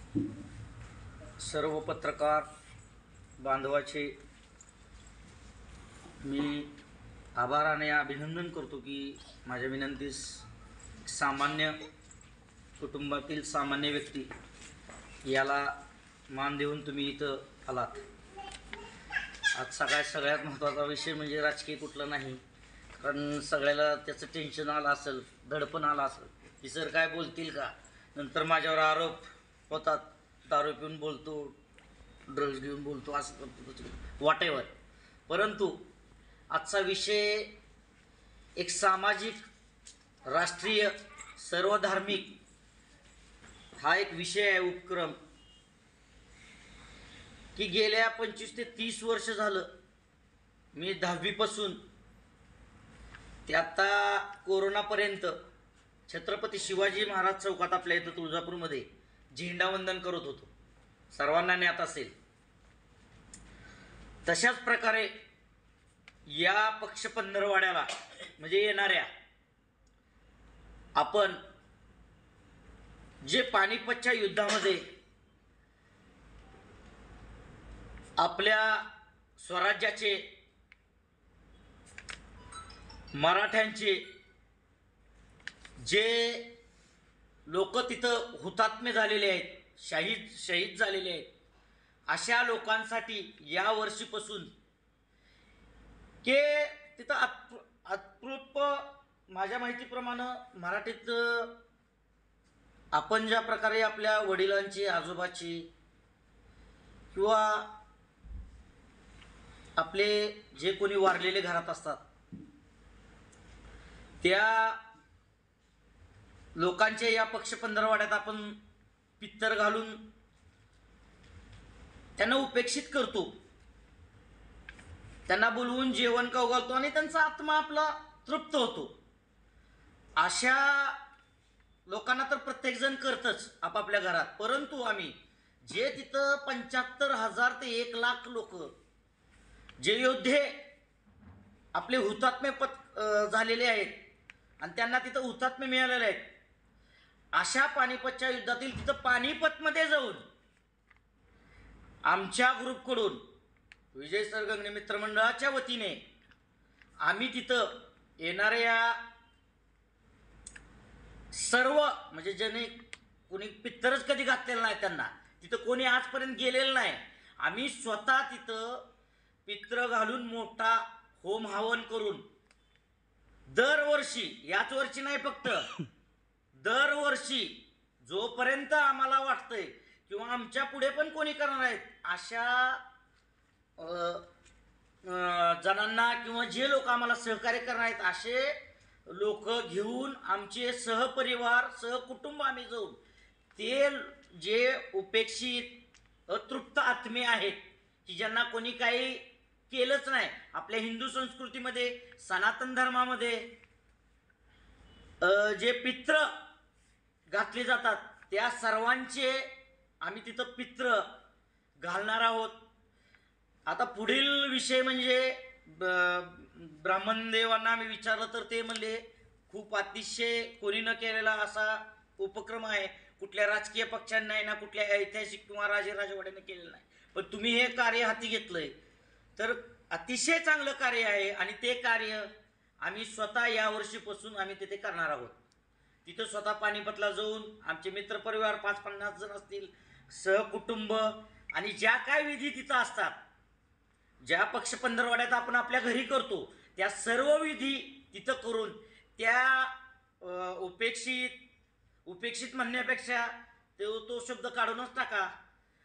सर्व पत्रकार बांधवाचे मी आभाराने अभिनंदन करतो की माझ्या विनंतीस सामान्य कुटुंबातील सामान्य व्यक्ती याला मान देऊन तुम्ही इथं आलात। आज सगळ्यात महत्त्वाचा विषय म्हणजे राजकीय कुठलं नाही, कारण सगळ्याला त्याचं टेन्शन आलं असेल, दडपण आलं असेल की सर काय बोलतील का, नंतर माझ्यावर आरोप होतात, दारू पिऊन बोलतो, ड्रग्ज घेऊन बोलतो, असं करतो, वॉटेवर। परंतु आजचा विषय एक सामाजिक, राष्ट्रीय, सर्वधार्मिक हा एक विषय आहे, उपक्रम की गेल्या 25 ते 30 वर्ष झालं मी 10वी पासून ते आता कोरोनापर्यंत छत्रपती शिवाजी महाराज चौकात आपल्या इथं तुळजापूरमध्ये झेंडावंदन करत होतो। सर्वांना ज्ञात असेल तशाच प्रकारे या पक्ष पंधरवाड्याला म्हणजे येणाऱ्या आपण जे पानिपतच्या युद्धामध्ये आपल्या स्वराज्याचे, मराठ्यांचे जे लोक तिथं हुतात्मे झालेले आहेत, शहीद झालेले आहेत, अशा लोकांसाठी या वर्षीपासून के तिथं अप्रूप माझ्या माहितीप्रमाणे मराठीत आपण ज्या प्रकारे आपल्या वडिलांची, आजोबाची किंवा आपले जे कोणी वारलेले घरात असतात त्या लोकांच्या या पक्ष पंधरवाड्यात आपण पित्तर घालून त्यांना उपेक्षित करतो, त्यांना बोलवून जेवण खाऊ घालतो आणि त्यांचा आत्मा आपला तृप्त होतो। अशा लोकांना तर प्रत्येकजण करतच आपापल्या घरात, परंतु आम्ही जे तिथं 75,000 ते 1,00,000 लोक जे योद्धे आपले हुतात्मे झालेले आहेत आणि त्यांना तिथं हुतात्मे मिळालेले आहेत, अशा पानिपतच्या युद्धातील तिथं पानिपतमध्ये जाऊन आमच्या ग्रुपकडून विजय सरगंगणे मित्रमंडळाच्या वतीने आम्ही तिथं येणाऱ्या सर्व म्हणजे ज्याने कोणी पित्तरच कधी घातलेलं नाही, त्यांना तिथं कोणी आजपर्यंत गेलेलं नाही, आम्ही स्वतः तिथं पित्र घालून मोठा होम हवन करून दरवर्षी, याच वर्षी नाही फक्त दरवर्षी जोपर्यंत आम्हाला वाटतंय किंवा आमच्या पुढे पण कोणी करणार आहेत अशा जणांना किंवा जे लोक आम्हाला सहकार्य करणार आहेत असे लोक घेऊन आमचे सहपरिवार, सहकुटुंब आम्ही जाऊन ते जे उपेक्षित, अतृप्त आत्मे आहेत की ज्यांना कोणी काही केलंच नाही, आपल्या हिंदू संस्कृतीमध्ये, सनातन धर्मामध्ये जे पित्र घातले जातात त्या सर्वांचे आम्ही तिथं पित्र घालणार आहोत। आता पुढील विषय म्हणजे ब्राह्मण देवांना आम्ही विचारलं तर ते म्हणले खूप अतिशय कोणी न केलेला असा उपक्रम आहे, कुठल्या राजकीय पक्षांनी नाही ना कुठल्या ऐतिहासिक किंवा राजेवाड्याने केलेलं नाही, पण तुम्ही हे कार्य हाती घेतलंय तर अतिशय चांगलं कार्य आहे आणि ते कार्य आम्ही स्वतः या वर्षीपासून आम्ही तिथे करणार आहोत। तिथं स्वतः पानिपतला जाऊन आमचे मित्रपरिवार 5-50 जण असतील, सहकुटुंब, आणि ज्या काय विधी तिथं असतात, ज्या पक्ष पंधरवाड्यात आपण आपल्या घरी करतो त्या सर्व विधी तिथं करून त्या उपेक्षित म्हणण्यापेक्षा तो शब्द काढूनच टाका,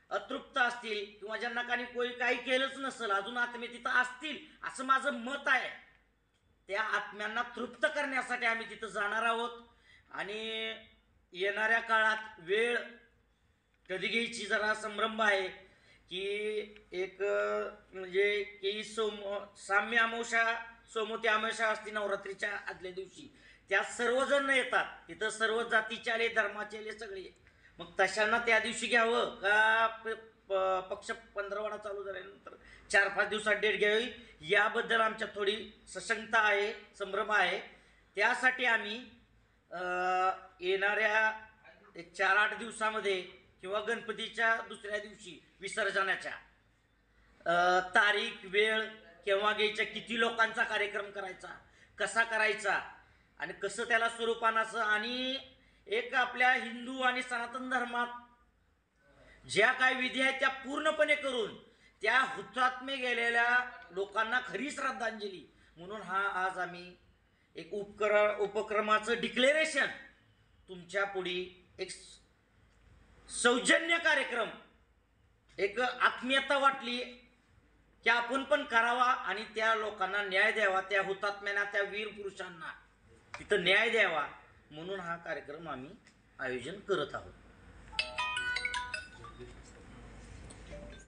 अतृप्त असतील किंवा ज्यांना कोणी काही केलंच नसेल, अजून आत्मे तिथं असतील असं माझं मत आहे, त्या आत्म्यांना तृप्त करण्यासाठी आम्ही तिथं जाणार आहोत। आणि येणाऱ्या काळात वेळ कधी घ्यायची जरा संभ्रम आहे की एक म्हणजे की साम्य अमावस्या, सोमवती अमावस्या असते नवरात्रीच्या आदल्या दिवशी, त्या सर्वजण येतात तिथं, सर्व जातीचे आले, धर्माचे आले, सगळे, मग तशांना त्या दिवशी घ्यावं का पक्ष पंधरवाडा चालू झाल्यानंतर 4-5 दिवसात डेट घ्यावी, याबद्दल आमच्यात थोडी सशंकता आहे, संभ्रम आहे। त्यासाठी आम्ही येणाऱ्या 4-8 दिवसामध्ये किंवा गणपतीच्या दुसऱ्या दिवशी विसर्जनाच्या तारीख वेळ केव्हा घ्यायच्या, किती लोकांचा कार्यक्रम करायचा, कसा करायचा आणि कसं त्याला स्वरूप आणायचं, आणि एक आपल्या हिंदू आणि सनातन धर्मात ज्या काय विधी आहेत त्या पूर्णपणे करून त्या हुतात्मे गेलेल्या लोकांना खरी श्रद्धांजली म्हणून हा आज आम्ही एक उपक्रमाचं डिक्लेरेशन तुमच्या पुढे एक सौजन्य कार्यक्रम, एक आत्मीयता वाटली की आपण पण करावा आणि त्या लोकांना न्याय द्यावा, त्या हुतात्म्यांना, त्या वीर पुरुषांना तिथं न्याय द्यावा म्हणून हा कार्यक्रम आम्ही आयोजन करत आहोत.